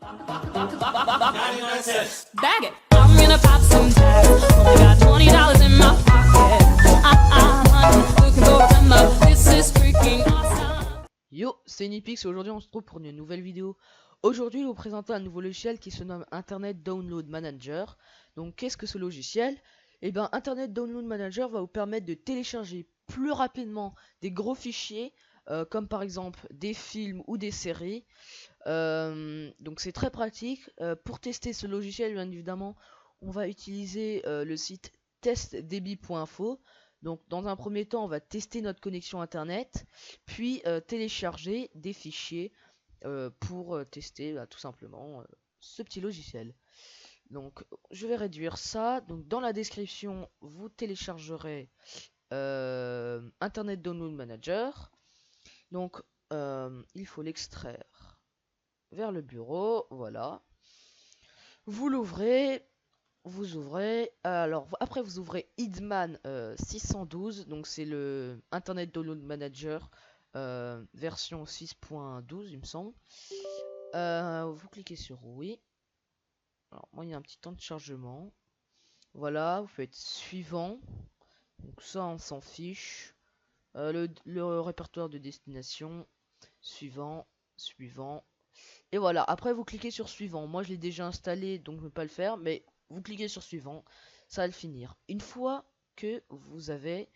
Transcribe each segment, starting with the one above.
Bag it. I'm gonna pop some tags. Only got $20 in my pocket. Honey, looking for a come up. This is freaking awesome. Yo, c'est Nipix et aujourd'hui on se trouve pour une nouvelle vidéo. Aujourd'hui, je vais vous présenter un nouveau logiciel qui se nomme Internet Download Manager. Donc, qu'est-ce que ce logiciel? Eh bien, Internet Download Manager va vous permettre de télécharger plus rapidement des gros fichiers, comme par exemple des films ou des séries. Donc, c'est très pratique. Pour tester ce logiciel, bien évidemment, on va utiliser le site testdb.info. Donc, dans un premier temps, on va tester notre connexion Internet, puis télécharger des fichiers pour tester tout simplement ce petit logiciel. Donc je vais réduire ça. Donc dans la description, vous téléchargerez Internet Download Manager. Donc il faut l'extraire vers le bureau. Voilà. Vous l'ouvrez. Vous ouvrez. Alors après vous ouvrez Idman 612. Donc c'est le Internet Download Manager version 6.12 il me semble. Vous cliquez sur oui. Alors moi il y a un petit temps de chargement. Voilà, vous faites suivant. Donc ça on s'en fiche. Le répertoire de destination. Suivant. Suivant. Et voilà, après vous cliquez sur suivant. Moi je l'ai déjà installé donc je ne vais pas le faire. Mais vous cliquez sur suivant. Ça va le finir. Une fois que vous avez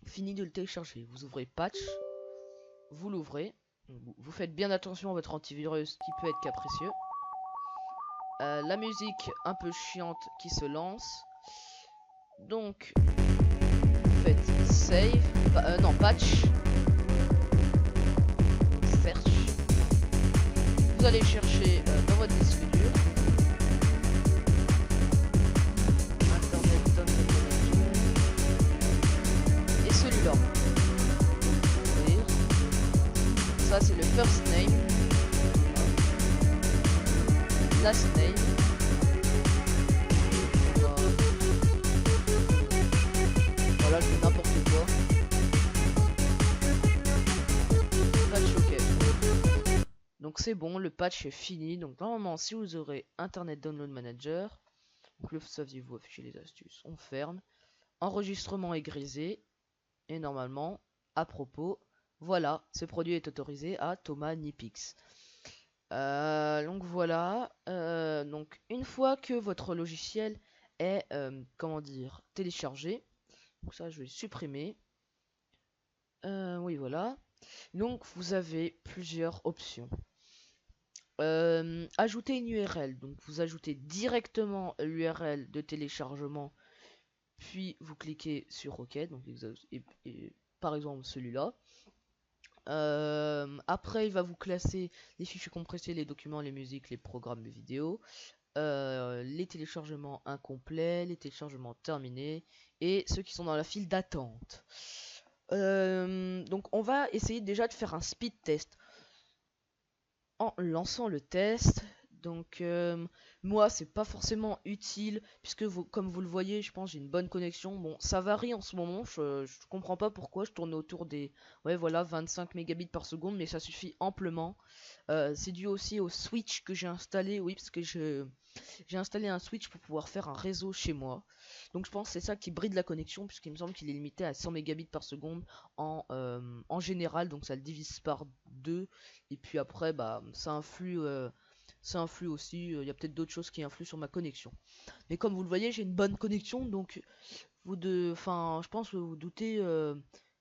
fini de le télécharger, vous ouvrez patch. Vous l'ouvrez. Vous faites bien attention à votre antivirus qui peut être capricieux. La musique un peu chiante qui se lance. Donc, vous faites save, non, patch, search. Vous allez chercher dans votre disque dur. Internet Download Manager. Et celui-là. Ouvrir. Ça, c'est le first name. Last name. Voilà, je fais n'importe quoi. Patch OK. Donc c'est bon, le patch est fini. Donc normalement, si vous aurez Internet Download Manager, donc le saviez-vous afficher les astuces, on ferme. Enregistrement est grisé. Et normalement, à propos, voilà, ce produit est autorisé à Thomas Nipix. Donc voilà, donc une fois que votre logiciel est, comment dire, téléchargé, donc ça je vais supprimer. Oui voilà. Donc vous avez plusieurs options. Ajouter une URL, donc vous ajoutez directement l'URL de téléchargement, puis vous cliquez sur OK, donc par exemple celui-là. Après, il va vous classer les fichiers compressés, les documents, les musiques, les programmes de vidéo, les téléchargements incomplets, les téléchargements terminés et ceux qui sont dans la file d'attente. Donc, on va essayer déjà de faire un speed test en lançant le test. Donc moi c'est pas forcément utile puisque comme vous le voyez, je pense j'ai une bonne connexion. Bon, ça varie en ce moment, je comprends pas pourquoi je tourne autour des 25 mégabits par seconde, mais ça suffit amplement. C'est dû aussi au switch que j'ai installé, oui, parce que j'ai installé un switch pour pouvoir faire un réseau chez moi. Donc je pense que c'est ça qui bride la connexion puisqu'il me semble qu'il est limité à 100 mégabits par seconde en général, donc ça le divise par 2 et puis après bah ça influe aussi, il y a peut-être d'autres choses qui influent sur ma connexion. Mais comme vous le voyez, j'ai une bonne connexion, donc je pense que vous vous doutez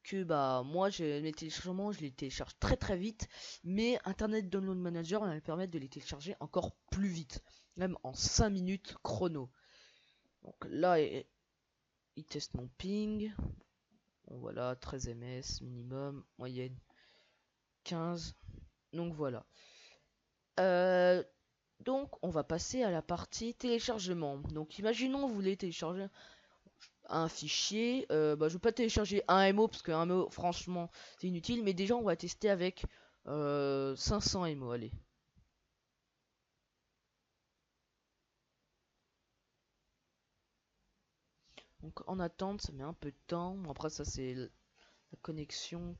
que bah moi mes téléchargements, je les télécharge très très vite, mais Internet Download Manager va me permettre de les télécharger encore plus vite, même en 5 minutes chrono. Donc là, il teste mon ping. Bon, voilà, 13 ms minimum, moyenne 15. Donc voilà. Euh, donc on va passer à la partie téléchargement. Donc imaginons vous voulez télécharger un fichier. Je vais pas télécharger un MO parce qu'un MO franchement c'est inutile. Mais déjà on va tester avec 500 MO. Allez. Donc en attente ça met un peu de temps. Bon, après ça c'est la connexion.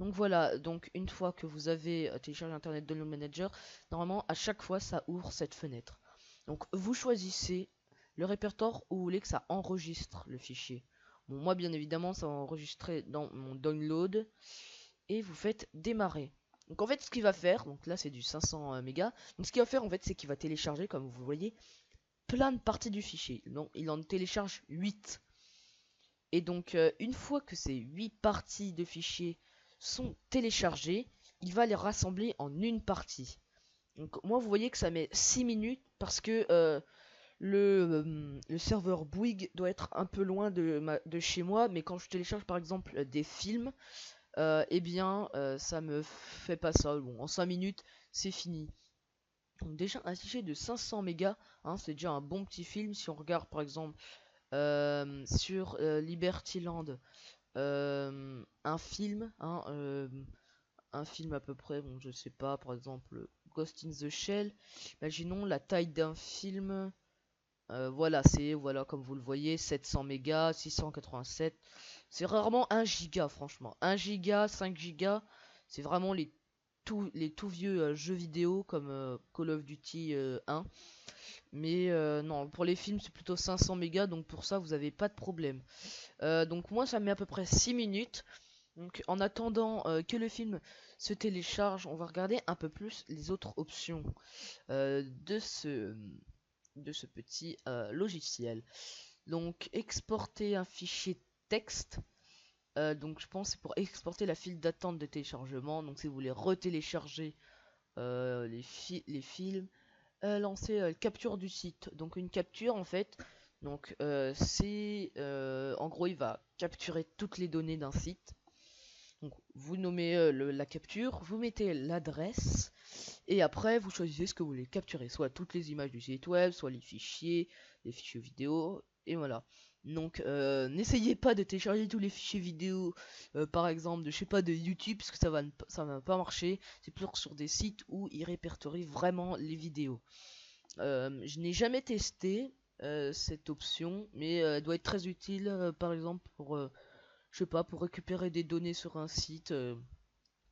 Donc voilà, donc une fois que vous avez téléchargé Internet Download Manager, normalement à chaque fois ça ouvre cette fenêtre. Donc vous choisissez le répertoire où vous voulez que ça enregistre le fichier. Bon, moi bien évidemment ça va enregistrer dans mon download et vous faites démarrer. Donc en fait ce qu'il va faire, donc là c'est du 500 mégas, donc ce qu'il va faire en fait c'est qu'il va télécharger comme vous voyez plein de parties du fichier. Donc il en télécharge 8. Et donc une fois que ces 8 parties de fichiers sont téléchargées, il va les rassembler en une partie. Donc moi vous voyez que ça met 6 minutes parce que le serveur Bouygues doit être un peu loin de chez moi, mais quand je télécharge par exemple des films, eh bien ça me fait pas ça. Bon, en 5 minutes c'est fini. Donc déjà un fichier de 500 mégas, hein, c'est déjà un bon petit film. Si on regarde par exemple sur Libertyland, un film, hein, un film à peu près, bon je sais pas, par exemple Ghost in the Shell, imaginons la taille d'un film, voilà, c'est, voilà, comme vous le voyez, 700 mégas, 687, c'est rarement 1 giga, franchement, 1 giga, 5 gigas, c'est vraiment les tout vieux jeux vidéo comme Call of Duty 1, mais non, pour les films c'est plutôt 500 mégas, donc pour ça vous avez pas de problème. Donc moi ça met à peu près 6 minutes. Donc en attendant que le film se télécharge, on va regarder un peu plus les autres options euh, de ce de ce petit logiciel. Donc exporter un fichier texte. Donc je pense que c'est pour exporter la file d'attente de téléchargement. Donc si vous voulez retélécharger les films, lancer capture du site. Donc une capture en fait. Donc c'est en gros il va capturer toutes les données d'un site. Donc vous nommez la capture, vous mettez l'adresse et après vous choisissez ce que vous voulez capturer, soit toutes les images du site web, soit les fichiers vidéo et voilà. Donc n'essayez pas de télécharger tous les fichiers vidéo par exemple de je sais pas de YouTube parce que ça va pas marcher. C'est plus sur des sites où ils répertorient vraiment les vidéos. Je n'ai jamais testé cette option, mais elle doit être très utile par exemple pour je sais pas, pour récupérer des données sur un site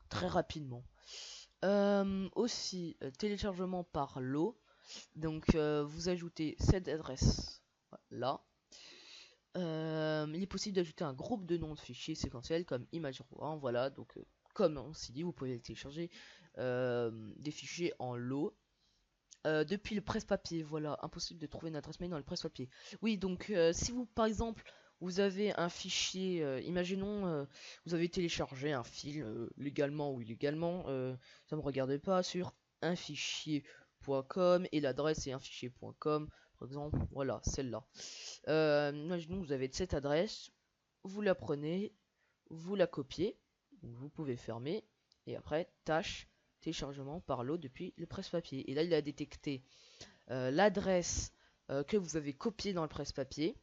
très rapidement. Aussi, téléchargement par lot. Donc, vous ajoutez cette adresse là. Il est possible d'ajouter un groupe de noms de fichiers séquentiels comme image1. Voilà, donc, comme on s'est dit, vous pouvez télécharger des fichiers en lot. Depuis le presse-papier, voilà, impossible de trouver une adresse mail dans le presse-papier. Oui, donc si vous, par exemple, vous avez un fichier, imaginons, vous avez téléchargé un film légalement ou illégalement, ça me regarde pas, sur un fichier.com et l'adresse est un fichier.com, par exemple, voilà, celle-là. Imaginons que vous avez cette adresse, vous la prenez, vous la copiez, vous pouvez fermer, et après, tâche téléchargement par lot depuis le presse-papier. Et là, il a détecté l'adresse que vous avez copiée dans le presse-papier.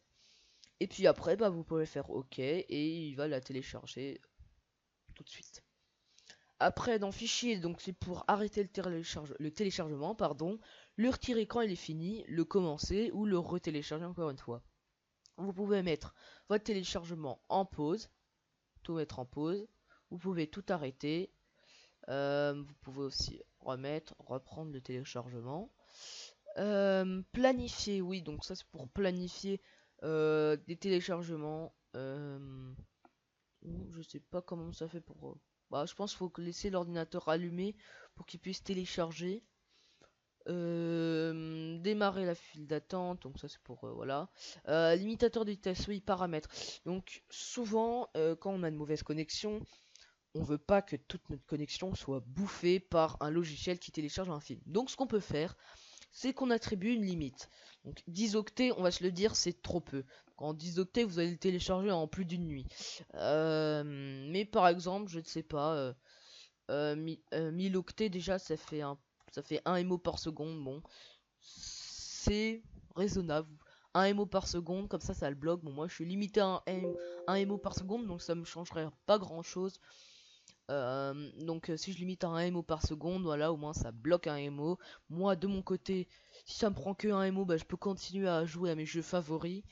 Et puis après, bah, vous pouvez faire OK et il va la télécharger tout de suite. Après, dans Fichier, donc c'est pour arrêter le téléchargement, pardon, le retirer quand il est fini, le commencer ou le retélécharger encore une fois. Vous pouvez mettre votre téléchargement en pause, tout mettre en pause. Vous pouvez tout arrêter. Vous pouvez aussi reprendre le téléchargement. Planifier, oui, donc ça c'est pour planifier des téléchargements. Je sais pas comment ça fait pour. Bah, je pense qu'il faut laisser l'ordinateur allumé pour qu'il puisse télécharger. Démarrer la file d'attente, donc ça c'est pour voilà. Limitateur de vitesse, oui, paramètres. Donc souvent quand on a une mauvaise connexion, on veut pas que toute notre connexion soit bouffée par un logiciel qui télécharge un film. Donc ce qu'on peut faire, c'est qu'on attribue une limite. Donc 10 octets, on va se le dire, c'est trop peu. En 10 octets, vous allez le télécharger en plus d'une nuit. Mais par exemple, je ne sais pas, 1000 octets déjà, ça fait 1 MO par seconde. Bon, c'est raisonnable. 1 MO par seconde, comme ça le bloque. Bon, moi je suis limité à 1 MO par seconde, donc ça me changerait pas grand chose. Donc si je limite à 1 MO par seconde, voilà, au moins ça bloque 1 MO. Moi de mon côté, si ça me prend que 1 MO, bah, je peux continuer à jouer à mes jeux favoris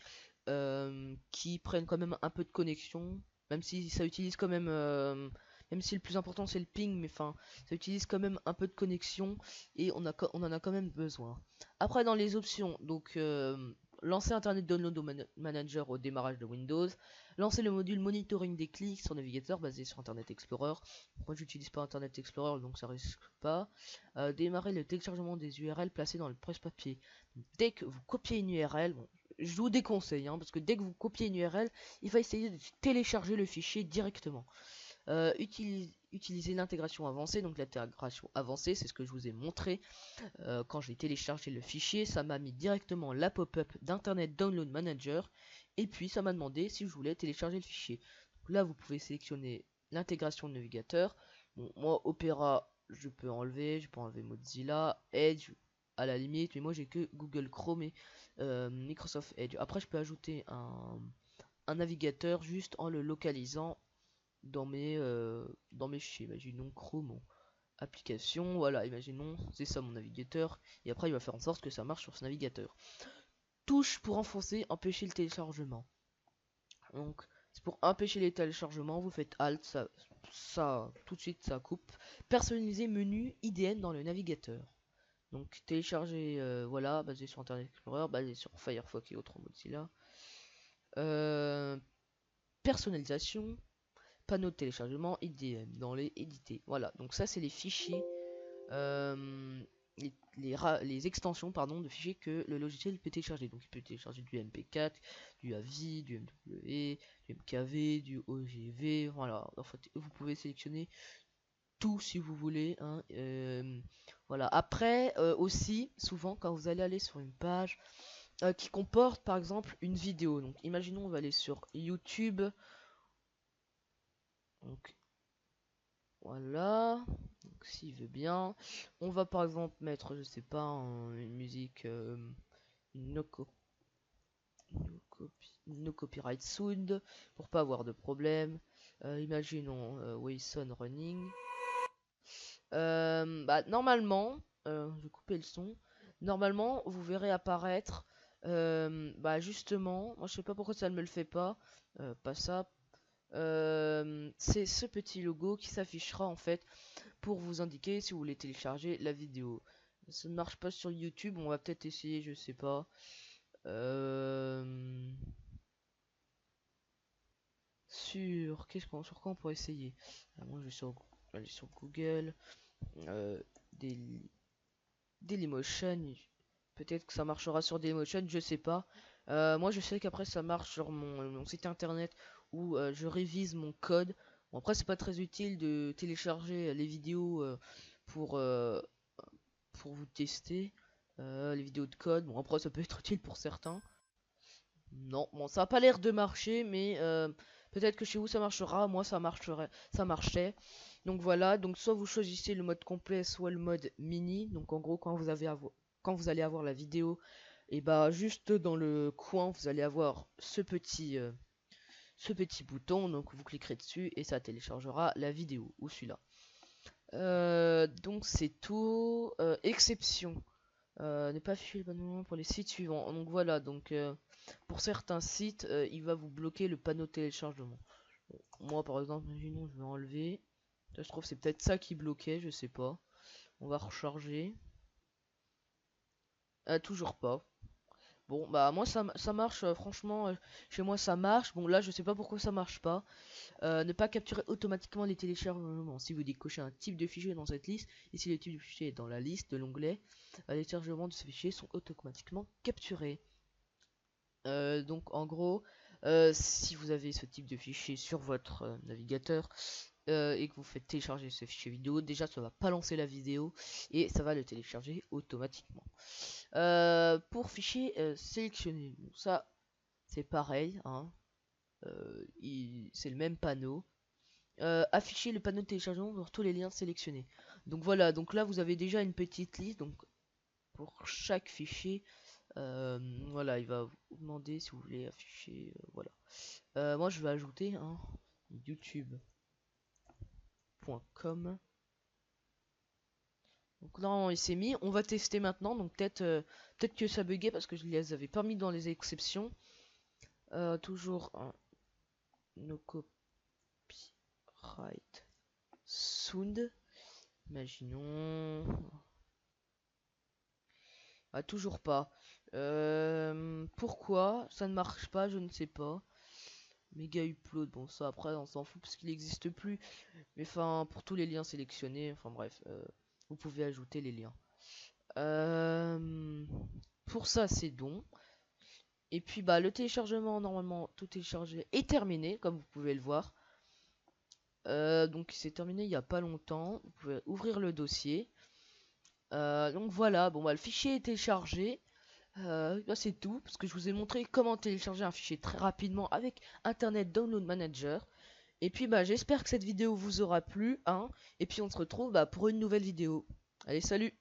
qui prennent quand même un peu de connexion, même si ça utilise quand même même si le plus important c'est le ping, mais enfin, ça utilise quand même un peu de connexion et on en a quand même besoin. Après, dans les options, donc lancer Internet Download Manager au démarrage de Windows, lancer le module monitoring des clics sur navigateur basé sur Internet Explorer. Moi, j'utilise pas Internet Explorer, donc ça risque pas. Démarrer le téléchargement des URL placées dans le presse-papier. Dès que vous copiez une URL, bon, je vous déconseille, hein, parce que dès que vous copiez une URL, il va essayer de télécharger le fichier directement. Utiliser l'intégration avancée. Donc l'intégration avancée, c'est ce que je vous ai montré. Quand j'ai téléchargé le fichier, ça m'a mis directement la pop-up d'Internet Download Manager. Et puis ça m'a demandé si je voulais télécharger le fichier. Donc là, vous pouvez sélectionner l'intégration de navigateur. Bon, moi, Opera, je peux enlever Mozilla, Edge à la limite, mais moi j'ai que Google Chrome et Microsoft Edge. Après, je peux ajouter un navigateur juste en le localisant dans mes fichiers. Imaginons Chrome application, voilà, imaginons, c'est ça mon navigateur, et après il va faire en sorte que ça marche sur ce navigateur. Touche pour enfoncer, empêcher le téléchargement. Donc, c'est pour empêcher les téléchargements, vous faites Alt, tout de suite ça coupe. Personnaliser menu IDN dans le navigateur. Donc, télécharger, voilà, basé sur Internet Explorer, basé sur Firefox et autres Mozilla. Personnalisation, panneau de téléchargement, IDM dans les édités. Voilà, donc ça c'est les fichiers, les extensions pardon, de fichiers que le logiciel peut télécharger. Donc il peut télécharger du MP4, du AVI, du MWE, du MKV, du OGV, voilà. En fait, vous pouvez sélectionner tout si vous voulez. Hein. Voilà. Après, aussi, souvent quand vous allez aller sur une page qui comporte par exemple une vidéo. Donc imaginons on va aller sur YouTube. Donc voilà, donc s'il veut bien, on va par exemple mettre, je sais pas, une musique no, co- no copyright sound pour pas avoir de problème. Imaginons Wayson Running. Normalement, je vais couper le son. Normalement, vous verrez apparaître, justement, moi je sais pas pourquoi ça ne me le fait pas, pas ça. C'est ce petit logo qui s'affichera en fait pour vous indiquer si vous voulez télécharger la vidéo. Ça ne marche pas sur YouTube, on va peut-être essayer, je sais pas. Sur quoi on pourrait essayer? Moi je vais aller sur Google, euh, Daily- Dailymotion. Peut-être que ça marchera sur Dailymotion, je sais pas. Moi je sais qu'après ça marche sur mon site internet où je révise mon code. Bon, après c'est pas très utile de télécharger les vidéos pour, euh, pour vous tester les vidéos de code. Bon, après, ça peut être utile pour certains. Non, bon, ça a pas l'air de marcher, mais peut-être que chez vous ça marchera. Moi, ça marchait. Donc voilà, donc soit vous choisissez le mode complet, soit le mode mini. Donc en gros, quand vous allez avoir la vidéo, et bah juste dans le coin, vous allez avoir ce petit bouton. Donc vous cliquerez dessus et ça téléchargera la vidéo ou celui-là. Donc c'est tout. Exception. Ne pas afficher le panneau pour les sites suivants. Donc voilà, donc pour certains sites, il va vous bloquer le panneau de téléchargement. Bon, moi par exemple, imaginons, je vais enlever. Ça, je trouve c'est peut-être ça qui bloquait, je sais pas. On va recharger. Toujours pas. Bon, bah moi ça marche, franchement, chez moi ça marche. Bon là je sais pas pourquoi ça marche pas. Ne pas capturer automatiquement les téléchargements. Si vous décochez un type de fichier dans cette liste, et si le type de fichier est dans la liste de l'onglet, les téléchargements de ce fichier sont automatiquement capturés. Donc en gros, si vous avez ce type de fichier sur votre navigateur et que vous faites télécharger ce fichier vidéo, déjà ça va pas lancer la vidéo et ça va le télécharger automatiquement. Pour fichier sélectionné, bon, ça c'est pareil, hein, c'est le même panneau. Afficher le panneau de téléchargement pour tous les liens sélectionnés. Donc voilà, donc là vous avez déjà une petite liste. Donc pour chaque fichier, voilà, il va vous demander si vous voulez afficher. Voilà. Moi je vais ajouter un youtube.com. Donc là il s'est mis. On va tester maintenant. Donc peut-être que ça buguait parce que je les avais pas mis dans les exceptions. Toujours un no copyright Sound. Imaginons. Ah, toujours pas. Pourquoi ça ne marche pas, je ne sais pas. Mega upload, bon ça après on s'en fout parce qu'il n'existe plus. Mais enfin pour tous les liens sélectionnés, enfin bref, vous pouvez ajouter les liens. Pour ça c'est bon. Et puis bah le téléchargement normalement tout téléchargé est terminé comme vous pouvez le voir. Donc c'est terminé il n'y a pas longtemps. Vous pouvez ouvrir le dossier. Donc voilà, bon bah le fichier est téléchargé. Bah, c'est tout, parce que je vous ai montré comment télécharger un fichier très rapidement avec Internet Download Manager. Et puis bah j'espère que cette vidéo vous aura plu, hein. Et puis on se retrouve bah, pour une nouvelle vidéo. Allez, salut!